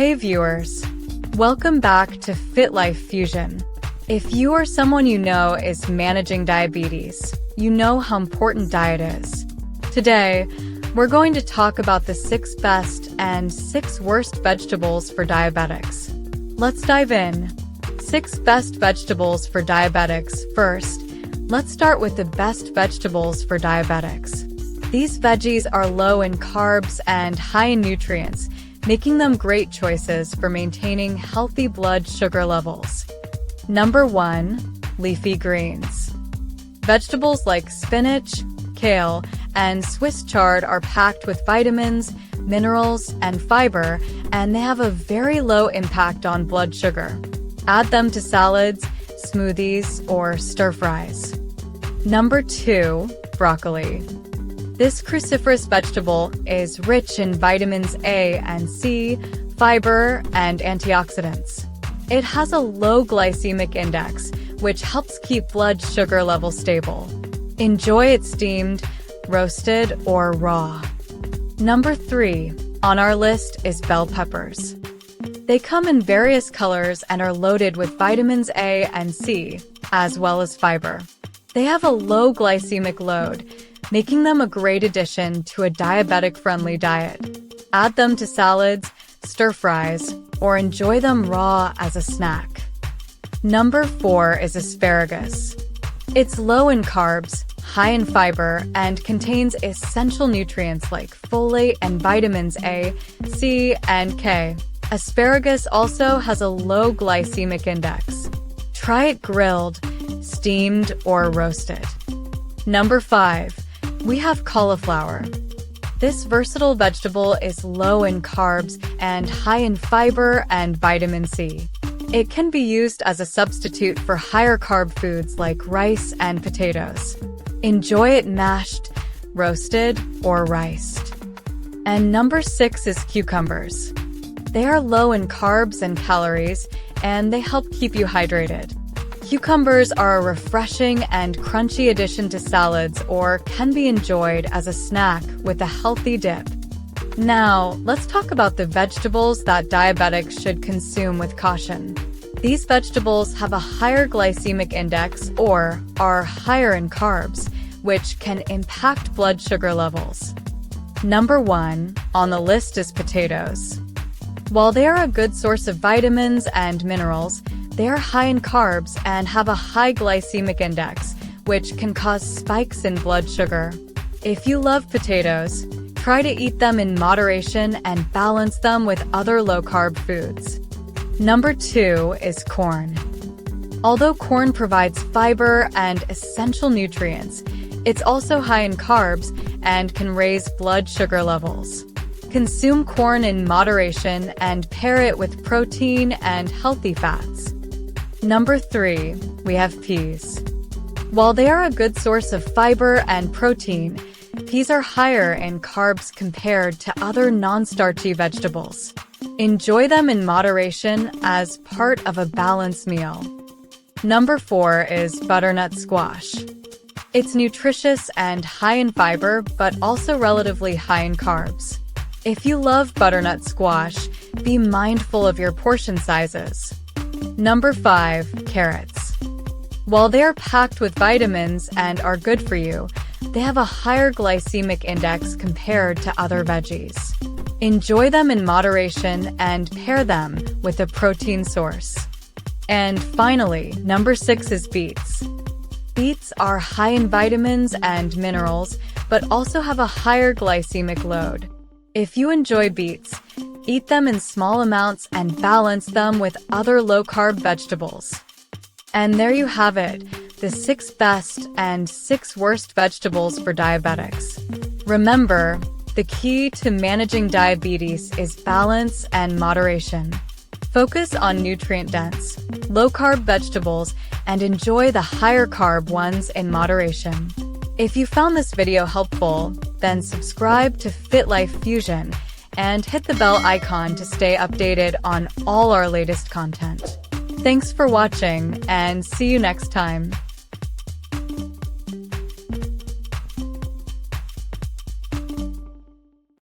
Hey viewers, welcome back to FitLife Fusion. If you or someone you know is managing diabetes, you know how important diet is. Today, we're going to talk about the 6 best and 6 worst vegetables for diabetics. Let's dive in. 6 best vegetables for diabetics. First, let's start with the best vegetables for diabetics. These veggies are low in carbs and high in nutrients, making them great choices for maintaining healthy blood sugar levels. Number 1. Leafy greens. Vegetables like spinach, kale, and Swiss chard are packed with vitamins, minerals, and fiber, and they have a very low impact on blood sugar. Add them to salads, smoothies, or stir-fries. Number 2. Broccoli. This cruciferous vegetable is rich in vitamins A and C, fiber, and antioxidants. It has a low glycemic index, which helps keep blood sugar levels stable. Enjoy it steamed, roasted, or raw. Number 3 on our list is bell peppers. They come in various colors and are loaded with vitamins A and C, as well as fiber. They have a low glycemic load, making them a great addition to a diabetic-friendly diet. Add them to salads, stir-fries, or enjoy them raw as a snack. Number 4 is asparagus. It's low in carbs, high in fiber, and contains essential nutrients like folate and vitamins A, C, and K. Asparagus also has a low glycemic index. Try it grilled, steamed, or roasted. Number 5. We have cauliflower. This versatile vegetable is low in carbs and high in fiber and vitamin C. It can be used as a substitute for higher carb foods like rice and potatoes. Enjoy it mashed, roasted, or riced. And number 6 is cucumbers. They are low in carbs and calories, and they help keep you hydrated. Cucumbers are a refreshing and crunchy addition to salads or can be enjoyed as a snack with a healthy dip. Now, let's talk about the vegetables that diabetics should consume with caution. These vegetables have a higher glycemic index or are higher in carbs, which can impact blood sugar levels. Number 1 on the list is potatoes. While they are a good source of vitamins and minerals, they are high in carbs and have a high glycemic index, which can cause spikes in blood sugar. If you love potatoes, try to eat them in moderation and balance them with other low-carb foods. Number 2 is corn. Although corn provides fiber and essential nutrients, it's also high in carbs and can raise blood sugar levels. Consume corn in moderation and pair it with protein and healthy fats. Number 3, we have peas. While they are a good source of fiber and protein, peas are higher in carbs compared to other non-starchy vegetables. Enjoy them in moderation as part of a balanced meal. Number 4 is butternut squash. It's nutritious and high in fiber, but also relatively high in carbs. If you love butternut squash, be mindful of your portion sizes. Number 5, carrots. While they are packed with vitamins and are good for you, they have a higher glycemic index compared to other veggies. Enjoy them in moderation and pair them with a protein source. And finally, number 6 is beets. Beets are high in vitamins and minerals, but also have a higher glycemic load. If you enjoy beets, eat them in small amounts and balance them with other low-carb vegetables. And there you have it, the 6 best and 6 worst vegetables for diabetics. Remember, the key to managing diabetes is balance and moderation. Focus on nutrient-dense, low-carb vegetables and enjoy the higher-carb ones in moderation. If you found this video helpful, then subscribe to FitLife Fusion and hit the bell icon to stay updated on all our latest content. Thanks for watching and see you next time.